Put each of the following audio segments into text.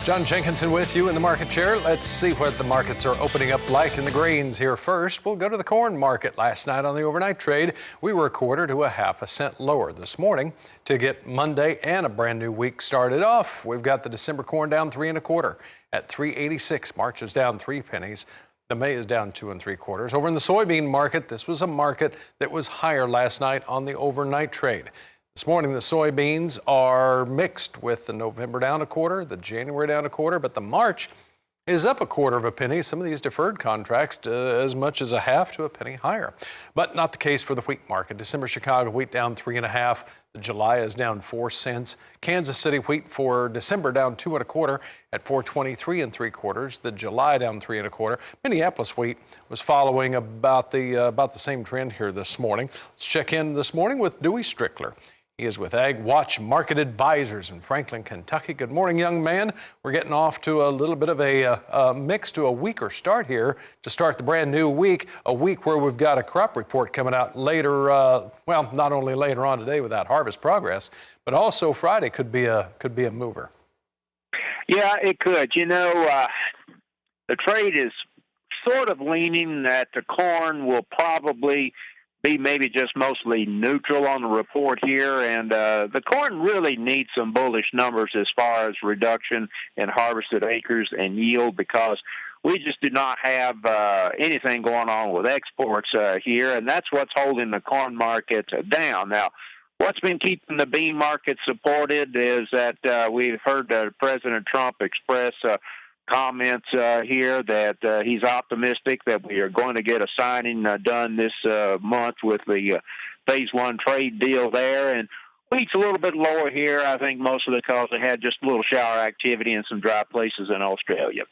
John Jenkinson with you in the market chair. Let's see what the markets are opening up like in the grains here first. We'll go to the corn market. Last night on the overnight trade, we were 1/4 to a 1/2 cent lower. This morning, to get Monday and a brand new week started off, we've got the December corn down 3 1/4 at 3.86. March is down 3 pennies. The May is down 2 3/4. Over in the soybean market, this was a market that was higher last night on the overnight trade. This morning, the soybeans are mixed with the November down 1/4, the January down 1/4, but the March is up 1/4 penny. Some of these deferred contracts as much as a 1/2 to a penny higher. But not the case for the wheat market. December Chicago wheat down 3 1/2. The July is down 4 cents. Kansas City wheat for December down 2 1/4 at 4.23 3/4. The July down 3 1/4. Minneapolis wheat was following about the same trend here this morning. Let's check in this morning with Dewey Strickler. He is with Ag Watch Market Advisors in Franklin, Kentucky. Good morning, young man. We're getting off to a little bit of a mix to a weaker start here to start the brand new week, a week where we've got a crop report coming out later, well, not only later on today with that harvest progress, but also Friday could be a mover. Yeah, it could. You know, the trade is sort of leaning that the corn will probably be maybe just mostly neutral on the report here, and the corn really needs some bullish numbers as far as reduction in harvested acres and yield, because we just do not have anything going on with exports here, and that's what's holding the corn market down. Now, what's been keeping the bean market supported is that we've heard President Trump express comments here that he's optimistic that we are going to get a signing done this month with the phase 1 trade deal there. And wheat's a little bit lower here, I think mostly because they had just a little shower activity in some dry places in Australia.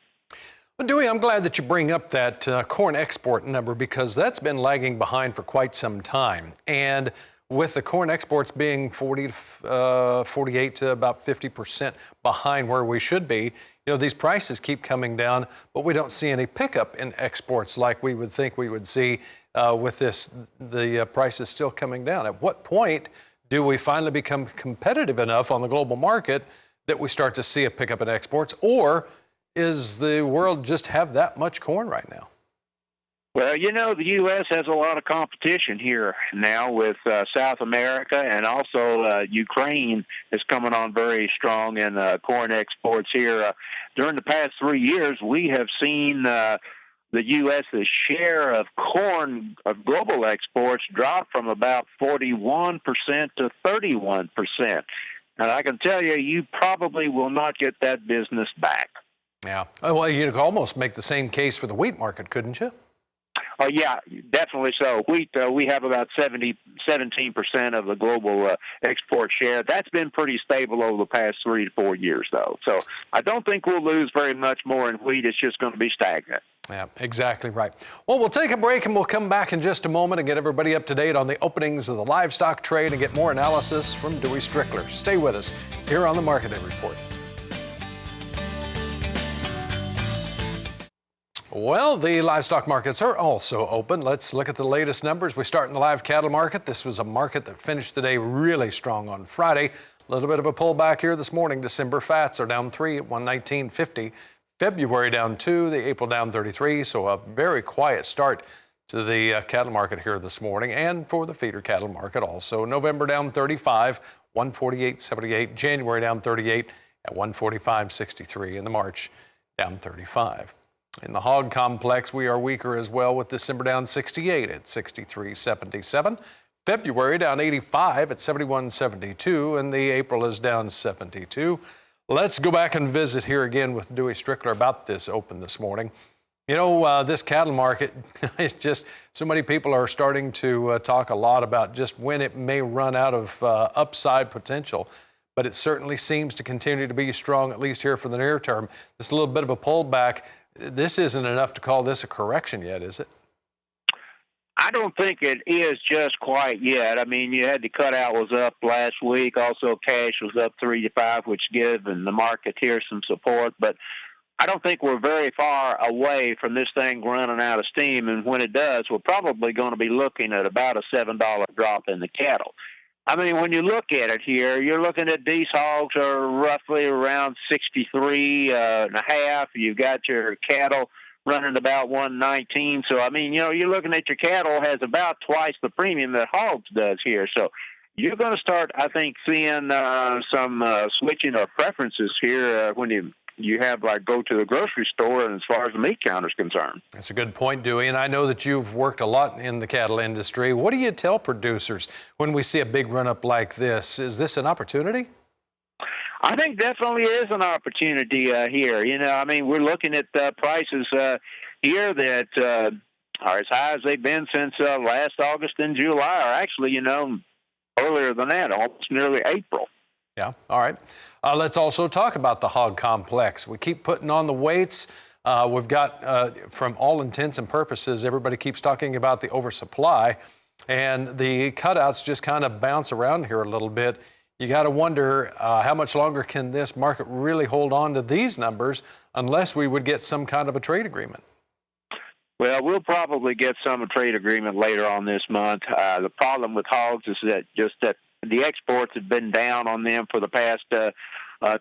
Well, Dewey, I'm glad that you bring up that corn export number, because that's been lagging behind for quite some time. And with the corn exports being 48 to about 50% behind where we should be, you know, these prices keep coming down, but we don't see any pickup in exports like we would think we would see with the prices still coming down. At what point do we finally become competitive enough on the global market that we start to see a pickup in exports, or is the world just have that much corn right now? Well, you know, the U.S. has a lot of competition here now with South America, and also Ukraine is coming on very strong in corn exports here. During the past 3 years, we have seen the U.S.'s share of corn of global exports drop from about 41% to 31%. And I can tell you, you probably will not get that business back. Yeah. Well, you could almost make the same case for the wheat market, couldn't you? Oh, yeah, definitely so. Wheat, we have about 17% of the global export share. That's been pretty stable over the past 3 to 4 years, though. So I don't think we'll lose very much more in wheat. It's just going to be stagnant. Yeah, exactly right. Well, we'll take a break and we'll come back in just a moment and get everybody up to date on the openings of the livestock trade and get more analysis from Dewey Strickler. Stay with us here on the Marketing Report. Well, the livestock markets are also open. Let's look at the latest numbers. We start in the live cattle market. This was a market that finished the day really strong on Friday. A little bit of a pullback here this morning. December fats are down 3 at 119.50. February down 2, the April down 33. So a very quiet start to the cattle market here this morning, and for the feeder cattle market also. November down 35, 148.78. January down 38 at 145.63. And the March down 35. In the hog complex, we are weaker as well, with December down 68 at 63.77. February down 85 at 71.72, and the April is down 72. Let's go back and visit here again with Dewey Strickler about this open this morning. You know, this cattle market, it's just so many people are starting to talk a lot about just when it may run out of upside potential. But it certainly seems to continue to be strong, at least here for the near term. This little bit of a pullback. This isn't enough to call this a correction yet, is it? I don't think it is just quite yet. I mean, you had the cutout was up last week. Also, cash was up 3 to 5, which given the market here some support. But I don't think we're very far away from this thing running out of steam. And when it does, we're probably going to be looking at about a $7 drop in the cattle. I mean, when you look at it here, you're looking at these hogs are roughly around 63 and a half. You've got your cattle running about 119. So, I mean, you're looking at your cattle has about twice the premium that hogs does here. So you're going to start, I think, seeing some switching of preferences here when you have go to the grocery store, and as far as the meat counter is concerned. That's a good point, Dewey, and I know that you've worked a lot in the cattle industry. What do you tell producers when we see a big run-up like this? Is this an opportunity? I think definitely is an opportunity here. I mean, we're looking at prices here that are as high as they've been since last August and July, or actually, earlier than that, almost nearly April. Yeah, all right. Let's also talk about the hog complex. We keep putting on the weights. We've got, from all intents and purposes, everybody keeps talking about the oversupply, and the cutouts just kind of bounce around here a little bit. You got to wonder how much longer can this market really hold on to these numbers unless we would get some kind of a trade agreement? Well, we'll probably get some trade agreement later on this month. The problem with hogs is that the exports have been down on them for the past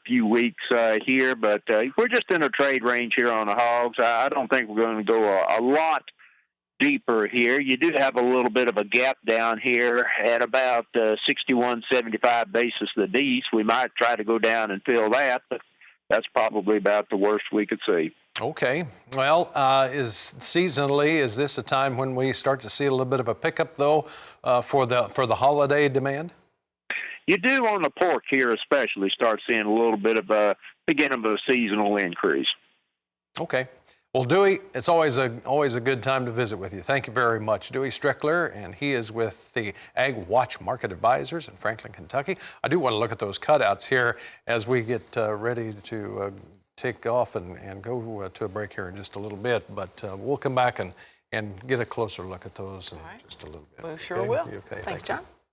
few weeks here, but we're just in a trade range here on the hogs. I don't think we're going to go a lot deeper here. You do have a little bit of a gap down here at about 61.75 basis the D's. We might try to go down and fill that, but that's probably about the worst we could see. Okay. Well, is this a time when we start to see a little bit of a pickup, though, for the holiday demand? You do on the pork here especially start seeing a little bit of a beginning of a seasonal increase. Okay. Well, Dewey, it's always a good time to visit with you. Thank you very much. Dewey Strickler, and he is with the Ag Watch Market Advisors in Franklin, Kentucky. I do want to look at those cutouts here as we get ready to take off and go to a break here in just a little bit. But we'll come back and get a closer look at those in just a little bit. We sure will. Okay, Thanks, John.